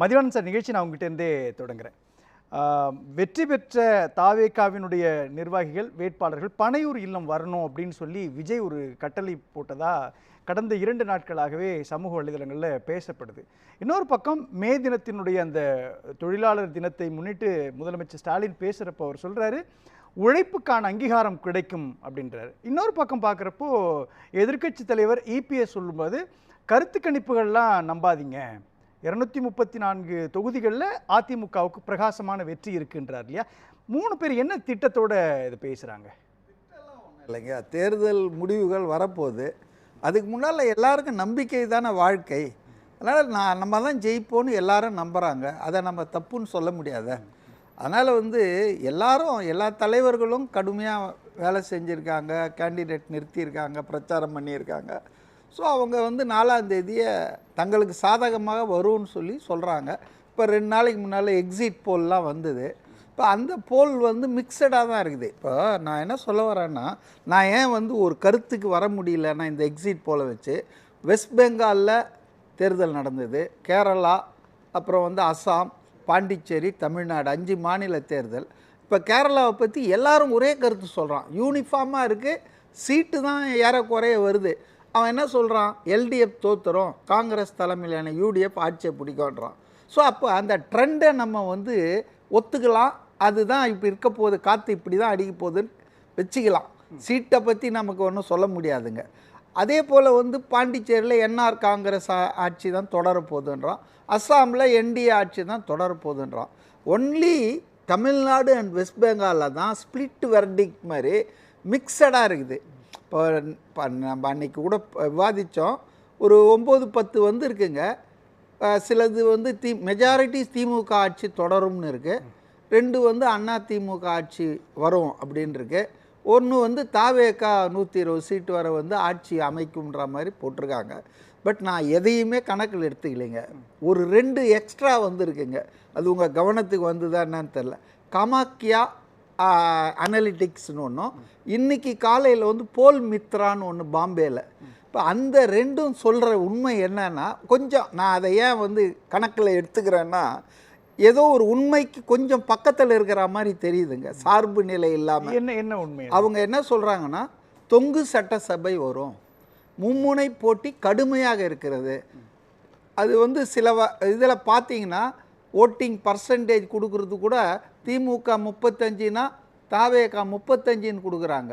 Mathivanan sir, நிகழ்ச்சி நான் உங்ககிட்டேருந்தே தொடங்குறேன். வெற்றி பெற்ற தாவேகாவினுடைய நிர்வாகிகள் வேட்பாளர்கள் பனையூர் இல்லம் வரணும் அப்படின்னு சொல்லி விஜய் ஒரு கட்டளை போட்டதா கடந்த 2 நாட்களாகவே சமூக வலைதளங்களில் பேசப்படுது. இன்னொரு பக்கம் மே தினத்தினுடைய அந்த தொழிலாளர் தினத்தை முன்னிட்டு முதலமைச்சர் ஸ்டாலின் பேசுகிறப்போ அவர் சொல்கிறாரு உழைப்புக்கான அங்கீகாரம் கிடைக்கும் அப்படின்றாரு. இன்னொரு பக்கம் பார்க்குறப்போ எதிர்க்கட்சி தலைவர் இபிஎஸ் சொல்லும்போது கருத்து கணிப்புகள்லாம் நம்பாதீங்க, 234 தொகுதிகளில் அதிமுகவுக்கு பிரகாசமான வெற்றி இருக்குன்றார் இல்லையா? 3 பேர் என்ன திட்டத்தோட இது பேசுகிறாங்க? இல்லைங்க, தேர்தல் முடிவுகள் வரப்போகுது. அதுக்கு முன்னால் எல்லாருக்கும் நம்பிக்கை தானே வாழ்க்கை. அதனால் நம்ம தான் ஜெயிப்போன்னு எல்லாரும் நம்புகிறாங்க. அதை நம்ம தப்புன்னு சொல்ல முடியாத. அதனால் எல்லாரும் எல்லா தலைவர்களும் கடுமையாக வேலை செஞ்சுருக்காங்க, கேண்டிடேட் நிறுத்தியிருக்காங்க, பிரச்சாரம் பண்ணியிருக்காங்க. ஸோ அவங்க 4ஆம் தேதியை தங்களுக்கு சாதகமாக வரும்னு சொல்கிறாங்க. இப்போ 2 நாளைக்கு முன்னால் எக்ஸிட் போல்லாம் வந்தது. இப்போ அந்த போல் மிக்சடாக தான் இருக்குது. இப்போ நான் என்ன சொல்ல வரேன்னா, நான் ஏன் ஒரு கருத்துக்கு வர முடியலன்னா இந்த எக்ஸிட் போலை வச்சு வெஸ்ட் பெங்காலில் தேர்தல் நடந்தது, கேரளா, அப்புறம் அசாம், பாண்டிச்சேரி, தமிழ்நாடு 5 மாநில தேர்தல். இப்போ கேரளாவை பற்றி எல்லாரும் ஒரே கருத்து சொல்கிறான், யூனிஃபார்மாக இருக்குது, சீட்டு தான் ஏறக்குறைய வருது. அவன் என்ன சொல்கிறான், எல்டிஎஃப் தோத்துறோம், காங்கிரஸ் தலைமையிலான யூடிஎஃப் ஆட்சியை பிடிக்கன்றான். ஸோ அப்போ அந்த ட்ரெண்டை நம்ம ஒத்துக்கலாம். அதுதான் இப்போ இருக்க போகுது, காற்று இப்படி தான் அடிக்க போகுதுன்னு வச்சுக்கலாம். சீட்டை பற்றி நமக்கு ஒன்றும் சொல்ல முடியாதுங்க. அதே போல் பாண்டிச்சேரியில் என்ஆர் காங்கிரஸ் ஆட்சி தான் தொடரப்போகுதுன்றான், அஸ்ஸாமில் என்டிஏ ஆட்சி தான் தொடரப்போகுதுன்றான். ஒன்லி தமிழ்நாடு அண்ட் வெஸ்ட் பெங்காலில் தான் ஸ்பிளிட் வெர்டிக்ட் மாதிரி மிக்சடாக இருக்குது. இப்போ நம்ம அன்றைக்கி கூட விவாதித்தோம், ஒரு 9-10 இருக்குங்க. சிலது மெஜாரிட்டி திமுக ஆட்சி தொடரும்னு இருக்குது, 2 அண்ணா திமுக ஆட்சி வரும் அப்படின்னு இருக்கு, 1 தாவேகா 120 சீட்டு வர ஆட்சி அமைக்கும்ன்ற மாதிரி போட்டிருக்காங்க. பட் நான் எதையுமே கணக்கில் எடுத்துக்கலைங்க. ஒரு 2 எக்ஸ்ட்ரா இருக்குங்க. அது உங்கள் கவனத்துக்கு வந்ததா என்னன்னு தெரில. காமாக்கியா அனலிட்டிக்ஸ்னு ஒன்றும், இன்றைக்கி காலையில் போல் மித்ரான்னு ஒன்று பாம்பேயில். இப்போ அந்த 2ம் சொல்கிற உண்மை என்னன்னா, கொஞ்சம் நான் அதை ஏன் கணக்கில் எடுத்துக்கிறேன்னா, ஏதோ ஒரு உண்மைக்கு கொஞ்சம் பக்கத்தில் இருக்கிற மாதிரி தெரியுதுங்க, சார்பு நிலை இல்லாமல். என்ன உண்மை? அவங்க என்ன சொல்கிறாங்கன்னா, தொங்கு சட்டசபை வரும், மும்முனை போட்டி கடுமையாக இருக்கிறது. அது சில இதில் பார்த்தீங்கன்னா ஓட்டிங் பர்சன்டேஜ் கொடுக்கறது கூட திமுக 35னா தாவேகா 35ன்னு கொடுக்குறாங்க.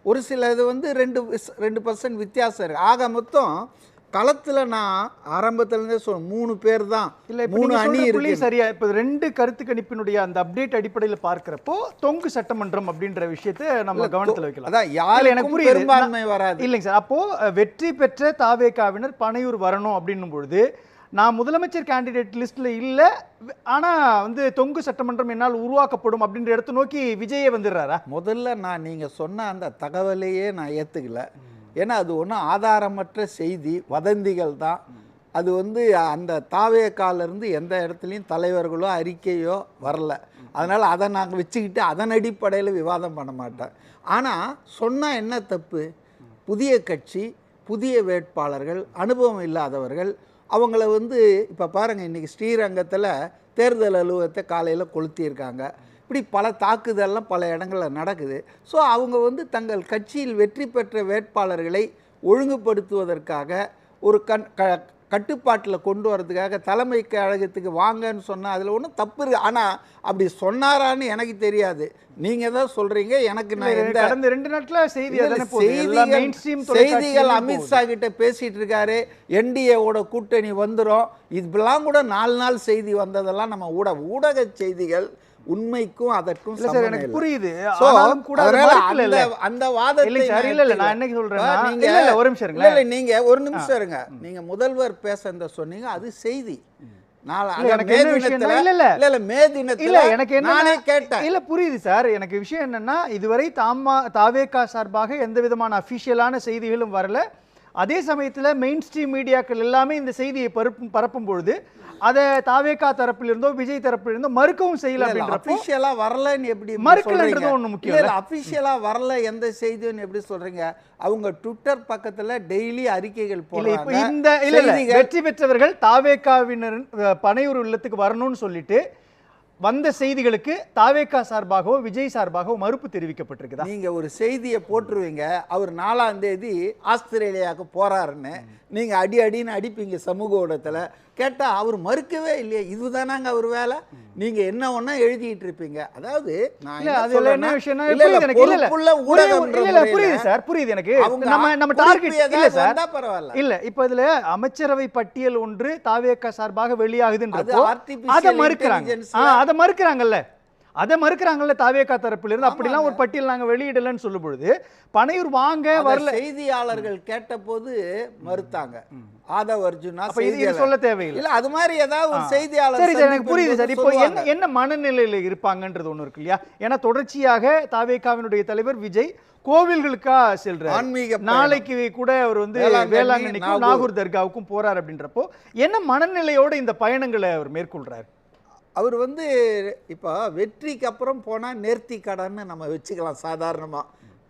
ஒரு சில இது 2% வித்தியாசம் இருக்குது. ஆக மொத்தம் களத்தில் நான் ஆரம்பத்துலேருந்தே 3 பேர் தான், இல்லை 3 அணி இருக்கு. சரியா? இப்போ 2 கருத்து கணிப்பினுடைய அந்த அப்டேட் அடிப்படையில் பார்க்குறப்போ தொங்கு சட்டமன்றம் அப்படின்ற விஷயத்தை நம்ம கவனத்தில் வைக்கலாம். அதான் யார் எனக்கு பெரும்பான்மை வராது இல்லைங்க சார். அப்போது வெற்றி பெற்ற தாவேகாவினர் பனையூர் வரணும் அப்படின்னும் பொழுது நான் முதலமைச்சர் கேண்டிடேட் லிஸ்ட்டில் இல்லை, ஆனால் தொங்கு சட்டமன்றம் என்னால் உருவாக்கப்படும் அப்படின்ற இடத்த நோக்கி விஜயே வந்துடுறாரா? முதல்ல நான் நீங்கள் சொன்ன அந்த தகவலையே நான் ஏற்றுக்கல. ஏன்னா அது ஒன்றும் ஆதாரமற்ற செய்தி, வதந்திகள் தான். அது அந்த தாவேகாலிருந்து எந்த இடத்துலையும் தலைவர்களோ அறிக்கையோ வரல. அதனால் அதை நாங்கள் வச்சுக்கிட்டு அதன் அடிப்படையில் விவாதம் பண்ண மாட்டேன். ஆனால் சொன்னால் என்ன தப்பு? புதிய கட்சி, புதிய வேட்பாளர்கள், அனுபவம் இல்லாதவர்கள், அவங்கள இப்போ பாருங்கள், இன்றைக்கி ஸ்ரீரங்கத்தில் தேர்தல் அலுவலகத்தை காலையில் கொளுத்தியிருக்காங்க. இப்படி பல தாக்குதல்லாம் பல இடங்களில் நடக்குது. ஸோ அவங்க தங்கள் கட்சியில் வெற்றி பெற்ற வேட்பாளர்களை ஒழுங்குபடுத்துவதற்காக ஒரு கட்டுப்பாட்டில் கொண்டு வரதுக்காக தலைமை கழகத்துக்கு வாங்கன்னு சொன்னால் அதில் ஒன்றும் தப்பு இருக்குது. ஆனால் அப்படி சொன்னாரான்னு எனக்கு தெரியாது, நீங்கள் தான் சொல்கிறீங்க. எனக்கு நான் கடந்த 2 நாட்களாக செய்திகள் அமித்ஷா கிட்ட பேசிகிட்டு இருக்காரு, என்டிஏவோட கூட்டணி வந்துடும், இதெல்லாம் கூட 4 நாள் செய்தி வந்ததெல்லாம் நம்ம ஊடக செய்திகள். உண்மைக்கும் அதற்கும் எனக்கு புரியுது. அந்த வாதத்தை நான் என்ன சொல்றேன், நீங்க ஒரு நிமிஷம் இருங்க. நீங்க முதல்வர் பேச சொன்னீங்க, அது செய்தி. புரியுது சார். எனக்கு விஷயம் என்னன்னா, இதுவரை தாவேகா சார்பாக எந்த விதமான அபிஷியலான செய்திகளும் வரல. அதே சமயத்தில் மெயின் ஸ்ட்ரீம் மீடியாக்கள் எல்லாமே இந்த செய்தியை பரப்பும் பொழுது அதை தாவேகா தரப்பிலிருந்தோ விஜய் தரப்பிலிருந்தோ மறுக்கவும் செய்யல அப்படின்றப்போ அபிஷியலா வரலன்னு எப்படி மறுக்கலன்றது ஒண்ணு முக்கியம் இல்ல அபிஷியலா வரல எந்த செய்தின்னு எப்படி சொல்றீங்க? அவங்க ட்விட்டர் பக்கத்துல டெய்லி அறிக்கைகள் இல்ல இப்ப போடுறாங்க. இந்த இல்ல வெற்றி பெற்றவர்கள் தாவேகாவினர் பனையூர் இல்லத்துக்கு வரணும்னு சொல்லிட்டு வந்த செய்திகளுக்கு தாவேகா சார்பாகவோ விஜய் சார்பாகவோ மறுப்பு தெரிவிக்கப்பட்டிருக்குதா? நீங்க ஒரு செய்தியை போட்டுருவீங்க, அவர் 4ஆம் தேதி ஆஸ்திரேலியாவுக்கு போறாருன்னு நீங்க அடின்னு அடிப்பீங்க சமூக ஊடகத்துல. கேட்டா அவர் மறுக்கவே இல்லையே, இதுதானாங்க அவர் வேலை. நீங்க என்ன ஒண்ணா எழுதிட்டு இருப்பீங்க. அதாவது நான் இல்ல என்ன அது சொல்றேன்னா, என்ன விஷயம்னா இல்ல, இல்ல, புரியுது எனக்கு. இல்ல பொறுப்புள்ள ஊடகம்ன்ற இல்ல முறையில புரியுது சார், புரியுது எனக்கு. அவங்க நம்ம குறிப்பு டார்கெட் இல்ல ஏதாவது சார். வந்தா பரவாயில்ல. இல்ல இப்ப இதுல அமைச்சரவை பட்டியல் ஒன்று தாவேகா சார்பாக அது வெளியாகுதுன்றப்போ அதை artificial மறுக்கிறாங்க. intelligence-ல அதை மறுக்கிறாங்கல்ல, அதை மறுக்கிறாங்கல்ல தாவேகா தரப்பிலிருந்து. அப்படிலாம் ஒரு பட்டியல் நாங்க வெளியிடலன்னு சொல்லும் பொழுது பனையூர் வாங்க அத வரல. செய்தியாளர்கள் கேட்டபோது மறுத்தாங்க. ஆதவ் அர்ஜுனா அப்ப இது செய்தியாளர். சொல்ல தேவையில்லை. இல்ல அது மாதிரி ஏதாவது ஒரு செய்தியாளர் சரி சார், எனக்கு சந்திப்பின் புரியுது போது சார். இப்போ சொல்லுவாங்க. என்ன மனநிலையில இருப்பாங்கன்றது ஒண்ணு இருக்கு இல்லையா? ஏன்னா தொடர்ச்சியாக தாவேகாவினுடைய தலைவர் விஜய் கோவில்களுக்கா செல்றாரு. ஆன்மீக பயணம். நாளைக்கு கூட அவர் வந்து வேளாங்கண்ணிக்கும் நாகூர் தர்காவுக்கும் போறார் அப்படின்றப்போ என்ன மனநிலையோட இந்த பயணங்களை அவர் மேற்கொள்றாரு? அவர் வந்து இப்போ வெற்றிக்கு அப்புறம் போனா நேர்த்தி கடன்னு நம்ம வச்சுக்கலாம் சாதாரணமா.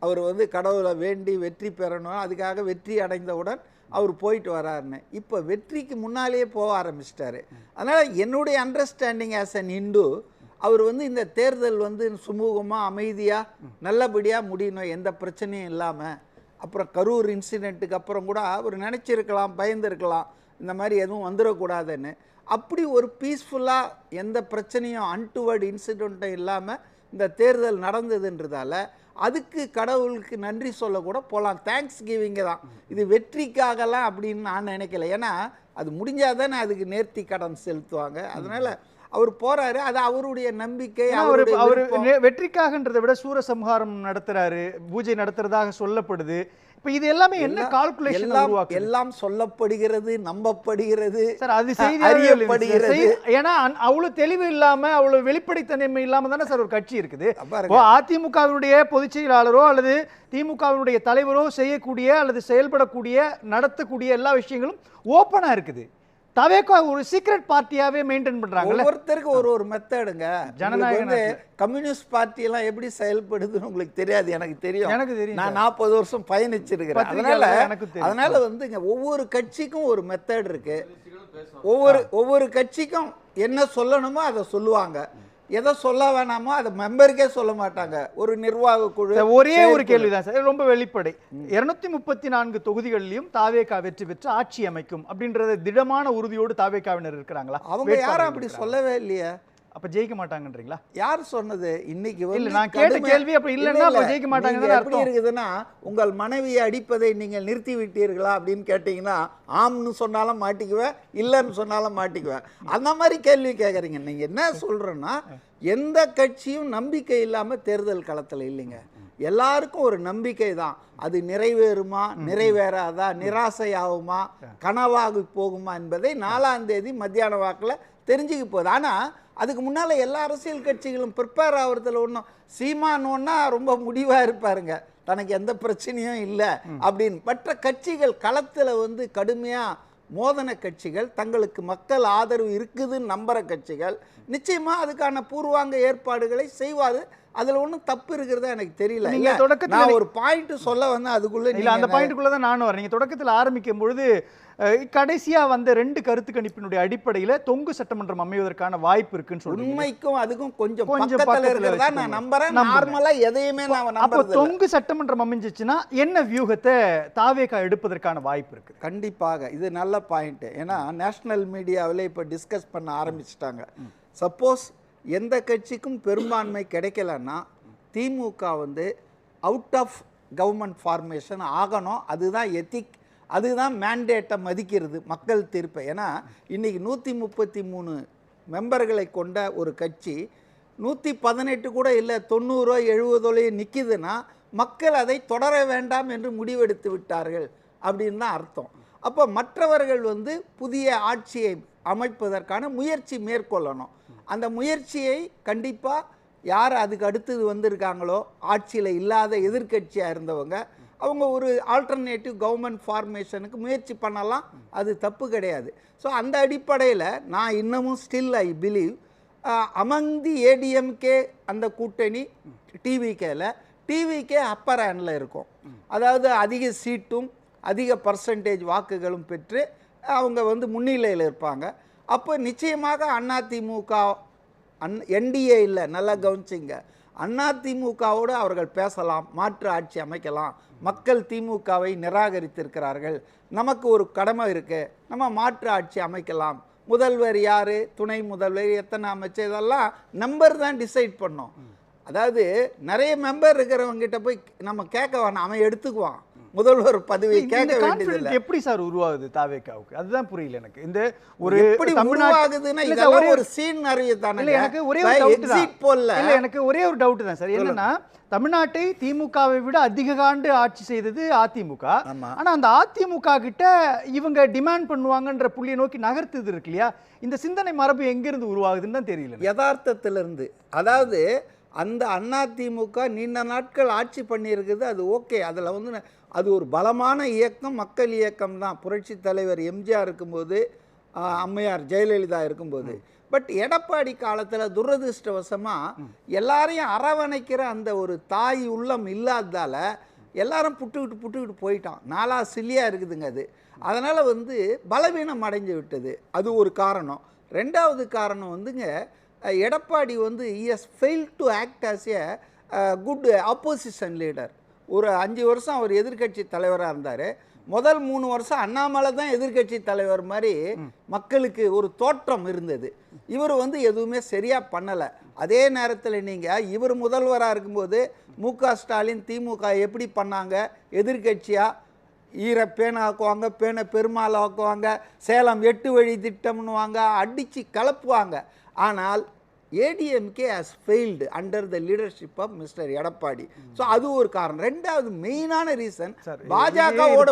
அவர் வந்து கடவுளை வேண்டி வெற்றி பெறணும், அதுக்காக வெற்றி அடைந்தவுடன் அவர் போயிட்டு வராருன்னு. இப்போ வெற்றிக்கு முன்னாலேயே போக ஆரம்பிச்சிட்டாரு. அதனால என்னுடைய அண்டர்ஸ்டாண்டிங் ஆஸ் அன் இந்து, அவர் வந்து இந்த தேர்தல் வந்து சுமூகமா அமைதியா நல்லபடியா முடியணும், எந்த பிரச்சனையும் இல்லாம. அப்புறம் கரூர் இன்சிடென்ட்டுக்கு அப்புறம் கூட அவர் நினைச்சிருக்கலாம், பயந்துருக்கலாம் இந்த மாதிரி எதுவும் வந்துடக்கூடாதுன்னு. அப்படி ஒரு பீஸ்ஃபுல்லாக எந்த பிரச்சனையும் அன்டுவர்ட் இன்சிடென்ட்டும் இல்லாமல் இந்த தேர்தல் நடந்ததுன்றதால அதுக்கு கடவுளுக்கு நன்றி சொல்ல கூட போகலாம். தேங்க்ஸ் கிவிங்க தான் இது, வெற்றிக்காகலாம் அப்படின்னு நான் நினைக்கல. ஏன்னா அது முடிஞ்சாதானே அதுக்கு நேர்த்தி கடன் செலுத்துவாங்க. அதனால அவர் போறாரு, அது அவருடைய நம்பிக்கை. அவர் வெற்றிக்காகன்றதை விட சூரசம்ஹாரம் நடத்துறாரு, பூஜை நடத்துறதாக சொல்லப்படுது. இப்ப இது எல்லாமே என்ன கால்குலேஷன் உருவாக்குது? எல்லாம் சொல்லப்படுகிறது, நம்பப்படுகிறது சார், அது அறியப்படுகிறது. ஏன்னா அவ்வளவு தெளிவு இல்லாம அவ்வளவு வெளிப்படைத்தன்மை இல்லாம தானே சார் ஒரு கட்சி இருக்குது. அதிமுகவினுடைய பொதுச் செயலாளரோ அல்லது திமுகவினுடைய தலைவரோ செய்யக்கூடிய அல்லது செயல்படக்கூடிய நடத்தக்கூடிய எல்லா விஷயங்களும் ஓப்பனா இருக்குது. தவேகா ஒரு சீக்ரெட் பார்ட்டியாவே மெயின்டைன் பண்றாங்கல்ல. ஒவ்வொருத்தருக்கு ஒரு மெத்தடுங்க. ஜனநாயக கம்யூனிஸ்ட் பார்ட்டி எல்லாம் எப்படி செயல்படுதுன்னு உங்களுக்கு தெரியாது, எனக்கு தெரியும். நான் 40 வருஷம் பயணிச்சிருக்கிறேன். அதனால வந்து ஒவ்வொரு கட்சிக்கும் ஒரு மெத்தட் இருக்கு. ஒவ்வொரு கட்சிக்கும் என்ன சொல்லணுமோ அதை சொல்லுவாங்க, எதை சொல்ல வேணாமோ அதை மெம்பருக்கே சொல்ல மாட்டாங்க. ஒரு நிர்வாக குழு. ஒரே ஒரு கேள்விதான் சார், ரொம்ப வெளிப்படை. 234 தொகுதிகளிலும் தாவேகா வெற்றி பெற்று ஆட்சி அமைக்கும் அப்படின்றத திடமான உறுதியோடு தாவேகாவினர் இருக்கிறாங்களா? அவங்க யாரும் அப்படி சொல்லவே இல்லையே. அப்ப ஜெயிக்க மாட்டாங்கன்றீங்களா? யார் சொன்னது? இன்னைக்கு இல்ல, நான் கேட்ட கேள்வி அப்ப இல்லன்னா அப்ப ஜெயிக்க மாட்டாங்கன்னு எப்படி இருக்குதுன்னா, உங்கள் மனைவியை அடிப்பதை நீங்கள் நிறுத்தி விட்டீர்களா அப்படின்னு கேட்டீங்கன்னா ஆம்னு சொன்னாலும் மாட்டிக்குவேன், இல்லைன்னு சொன்னாலும் மாட்டிக்குவேன். அந்த மாதிரி கேள்வி கேட்குறீங்க. நீங்க என்ன சொல்றேன்னா, எந்த கட்சியும் நம்பிக்கை இல்லாம தேர்தல் களத்துல இல்லைங்க. எல்லாருக்கும் ஒரு நம்பிக்கை தான். அது நிறைவேறுமா, நிறைவேறாதா, நிராசையாகுமா, கனவாகி போகுமா என்பதை 4ஆம் தேதி மத்தியான வாக்குல தெரிஞ்சுக்க போகுது. ஆனா அதுக்கு முன்னால எல்லா அரசியல் கட்சிகளும் ப்ரிப்பேர் ஆகிறதுல ஒன்றும், சீமானோன்னா ரொம்ப முடிவா இருப்பாருங்க, தனக்கு எந்த பிரச்சனையும் இல்லை அப்படின்னு. மற்ற கட்சிகள் களத்துல வந்து கடுமையா மோதன கட்சிகள், தங்களுக்கு மக்கள் ஆதரவு இருக்குதுன்னு நம்புற கட்சிகள் நிச்சயமா அதுக்கான பூர்வாங்க ஏற்பாடுகளை செய்வாரு. அதுல ஒன்றும் தப்பு இருக்கிறதா எனக்கு தெரியல. நான் ஒரு பாயிண்ட் சொல்ல வந்து அதுக்குள்ள இல்ல, அந்த பாயிண்ட்டுக்குள்ள தான் நானும் வரேன். நீங்க தொடக்கத்தில் ஆரம்பிக்கும் பொழுது கடைசியா வந்த 2 கருத்து கணிப்பினுடைய அடிப்படையில தொங்கு சட்டமன்றம் அமைவதற்கான வாய்ப்பு இருக்குன்னு சொல்றீங்க. உண்மைக்கும் அதுக்கும் கொஞ்சம் பக்கத்துல இருக்கிறதா நான் நம்புறேன். நார்மலா எதையுமே நான் நம்புறது. அப்ப தொங்கு சட்டமன்றம் அமைஞ்சிச்சுன்னா என்ன வியூகத்தை தாவேகா எடுப்பதற்கான வாய்ப்பு இருக்கு? கண்டிப்பாக இது நல்ல பாயிண்ட். ஏன்னா நேஷனல் மீடியாவில் இப்ப டிஸ்கஸ் பண்ண ஆரம்பிச்சிட்டாங்க. சப்போஸ் எந்த கட்சிக்கும் பெரும்பான்மை கிடைக்கலன்னா திமுக வந்து அவுட் ஆஃப் கவர்மெண்ட் ஃபார்மேஷன் ஆகணும். அதுதான் எத்திக், அதுதான் மேண்டேட்டை மதிக்கிறது, மக்கள் தீர்ப்பை. ஏன்னா இன்னைக்கு 133 மெம்பர்களை கொண்ட ஒரு கட்சி 118 கூட இல்லை, 90 70 நிற்கிதுன்னா மக்கள் அதை தொடர வேண்டாம் என்று முடிவெடுத்து விட்டார்கள் அப்படின்னு தான் அர்த்தம். அப்போ மற்றவர்கள் வந்து புதிய ஆட்சியை அமைப்பதற்கான முயற்சி மேற்கொள்ளணும். அந்த முயற்சியை கண்டிப்பாக யார் அதுக்கு அடுத்தது வந்திருக்காங்களோ, ஆட்சியில் இல்லாத எதிர்க்கட்சியாக இருந்தவங்க அவங்க ஒரு ஆல்டர்னேட்டிவ் கவர்மெண்ட் ஃபார்மேஷனுக்கு முயற்சி பண்ணலாம், அது தப்பு கிடையாது. ஸோ அந்த அடிப்படையில் நான் இன்னமும் still I believe among the ADMK அந்த கூட்டணி டிவிகே அப்பர் ஹேண்டில் இருக்கும். அதாவது அதிக சீட்டும் அதிக பர்சன்டேஜ் வாக்குகளும் பெற்று அவங்க வந்து முன்னிலையில் இருப்பாங்க. அப்போ நிச்சயமாக அதிமுக என்டிஏ இல்லை, நல்லா கவனிச்சிங்க, அதிமுகவோடு அவர்கள் பேசலாம், மாற்று ஆட்சி அமைக்கலாம். மக்கள் திமுகவை நிராகரித்திருக்கிறார்கள், நமக்கு ஒரு கடமை இருக்குது, நம்ம மாற்று ஆட்சி அமைக்கலாம். முதல்வர் யார், துணை முதல்வர், எத்தனை அமைச்சர், இதெல்லாம் நம்பர் தான் டிசைட் பண்ணோம். அதாவது நிறைய மெம்பர் இருக்கிறவங்கிட்ட போய் நம்ம கேட்க வேணாம், அவன் எடுத்துக்குவான் முதல்வர் பதவி, கேட்க வேண்டியதில்லை. எப்படி சார் உருவாகுது தாவேக்காவுக்கு? அதுதான் புரியல எனக்கு. இந்த ஒரு எப்படி உருவாகுதுன்னா இதெல்லாம் ஒரு சீன் நிறைய தானே. எனக்கு ஒரே ஒரு டவுட் தான், எனக்கு ஒரே ஒரு டவுட் தான் சார். என்னன்னா தமிழ்நாட்டை திமுகவை விட அதிக ஆண்டு ஆட்சி செய்தது அதிமுக. ஆனா அந்த அதிமுக கிட்ட இவங்க டிமாண்ட் பண்ணுவாங்கன்ற புள்ளியை நோக்கி நகர்த்துது இருக்கு இல்லையா, இந்த சிந்தனை மரபு எங்கிருந்து உருவாகுதுன்னு தான் தெரியல. யதார்த்தத்திலிருந்து, அதாவது அந்த அதிமுக நீண்ட நாட்கள் ஆட்சி பண்ணியிருக்குது, அது ஓகே. அதில் வந்து அது ஒரு பலமான இயக்கம், மக்கள் இயக்கம் தான். புரட்சி தலைவர் எம்ஜிஆர் இருக்கும்போது, அம்மையார் ஜெயலலிதா இருக்கும்போது. பட் எடப்பாடி காலத்தில் துரதிருஷ்டவசமாக எல்லாரையும் அரவணைக்கிற அந்த ஒரு தாய் உள்ளம் இல்லாததால் எல்லாரும் புட்டுக்கிட்டு போயிட்டான். நாலா சில்லியாக இருக்குதுங்க அது. அதனால் வந்து பலவீனம் அடைஞ்சு விட்டது, அது ஒரு காரணம். ரெண்டாவது காரணம் வந்துங்க, எடப்பாடி வந்து is fail to act as a good opposition leader. ஒரு 5 வருஷம் அவர் எதிர்கட்சி தலைவராக இருந்தார். முதல் 3 வருஷம் அண்ணாமலை தான் எதிர்கட்சி தலைவர் மாதிரி மக்களுக்கு ஒரு தோற்றம் இருந்தது. இவர் வந்து எதுவுமே சரியாக பண்ணலை. அதே நேரத்தில் நீங்கள் இவர் முதல்வராக இருக்கும்போது மு.க. ஸ்டாலின் திமுக எப்படி பண்ணாங்க, எதிர்கட்சியாக பேனை ஆக்குவாங்க, பெருமாள் ஆக்குவாங்க, சேலம் 8 வழி திட்டம்னுவாங்க, அடித்து கலப்புவாங்க. ஆனால் ADMK has failed under the leadership of mister Edappadi. So அது ஒரு காரணம். ரெண்டாவது மெயினான ரீசன், பாஜகவோட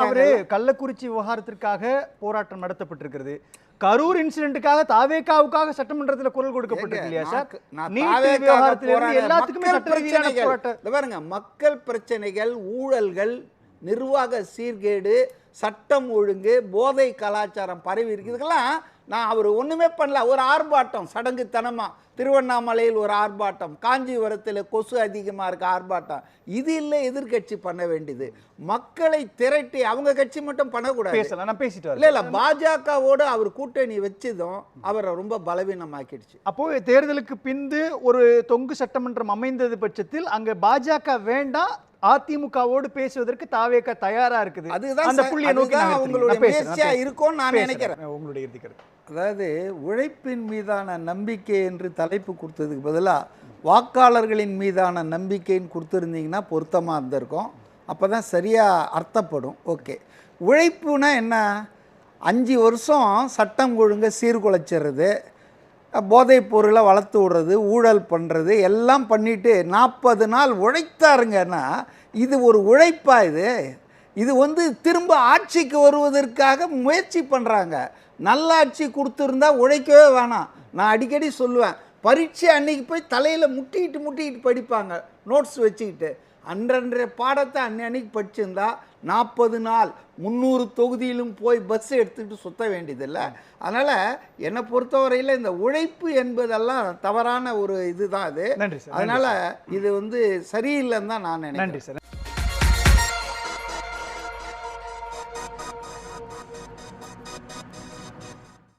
அவரு கள்ளக்குறிச்சி விவகாரத்திற்காக போராட்டம் நடத்தப்பட்டிருக்கிறது. கரூர் இன்சிடென்ட்டுக்காக தாவேகாவுக்காக சட்டமன்றத்தில் குரல் கொடுக்கப்பட்டிருக்கு இல்லையா சார்? எல்லாத்துக்குமே சட்ட ரீதியான போராட்டம் பாருங்க. மக்கள் பிரச்சனைகள், ஊழல்கள், நிர்வாக சீர்கேடு, சட்டம் ஒழுங்கு, போதை கலாச்சாரம் பரவி இருக்கு. இதுக்கெல்லாம் நான் அவர் ஒன்றுமே பண்ணல. ஒரு ஆர்ப்பாட்டம் சடங்குத்தனமாக, திருவண்ணாமலையில் ஒரு ஆர்ப்பாட்டம், காஞ்சிபுரத்தில் கொசு அதிகமாக இருக்க ஆர்ப்பாட்டம். இது இல்லை எதிர்கட்சி பண்ண வேண்டியது. மக்களை திரட்டி, அவங்க கட்சி மட்டும் பண்ணக்கூடாது. இல்லை பாஜகவோடு அவர் கூட்டணி வச்சதும் அவரை ரொம்ப பலவீனமாக்கிடுச்சு. அப்போ தேர்தலுக்கு பின்பு ஒரு தொங்கு சட்டமன்றம் அமைந்தது பட்சத்தில் அங்க பாஜக வேண்டாம், அதிமுகவோடு பேசுவதற்கு தாவேக தயாரா இருக்குது. அதுதான் அந்த புள்ளியை நோக்கி அவங்களுடைய முயற்சியா இருக்கும்னு நான் நினைக்கிறேன். உங்களுடைய கருத்து? அதாவது உழைப்பின் மீதான நம்பிக்கை என்று தலைப்பு கொடுத்ததுக்கு பதிலாக வாக்காளர்களின் மீதான நம்பிக்கைன்னு கொடுத்துருந்தீங்கன்னா பொருத்தமாக இருந்திருக்கும். அப்போ தான் சரியாக அர்த்தப்படும். ஓகே, உழைப்புனா என்ன? 5 வருஷம் சட்டம் ஒழுங்கை சீர்குலைச்சிடுறது, போதைப் பொருளை வளர்த்து விடுறது, ஊழல் பண்ணுறது எல்லாம் பண்ணிவிட்டு 40 நாள் உழைத்தாருங்கன்னா இது ஒரு உழைப்பா? இது வந்து திரும்ப ஆட்சிக்கு வருவதற்காக முயற்சி பண்ணுறாங்க. நல்ல ஆட்சி கொடுத்துருந்தா உழைக்கவே வேணாம். நான் அடிக்கடி சொல்லுவேன், பரீட்சை அன்னைக்கு போய் தலையில் முட்டிக்கிட்டு படிப்பாங்க, நோட்ஸ் வச்சுக்கிட்டு. அன்றன்றைய பாடத்தை அன்னைக்கு படிச்சிருந்தா 40 நாள் 300 தொகுதியிலும் போய் பஸ் எடுத்துக்கிட்டு சுற்ற வேண்டியதில்லை. அதனால் என்னை பொறுத்தவரையில் இந்த உழைப்பு என்பதெல்லாம் தவறான ஒரு இதுதான் அது. அதனால் இது வந்து சரியில்லைன்னு தான் நான் நினைக்கிறேன். நன்றி சார்.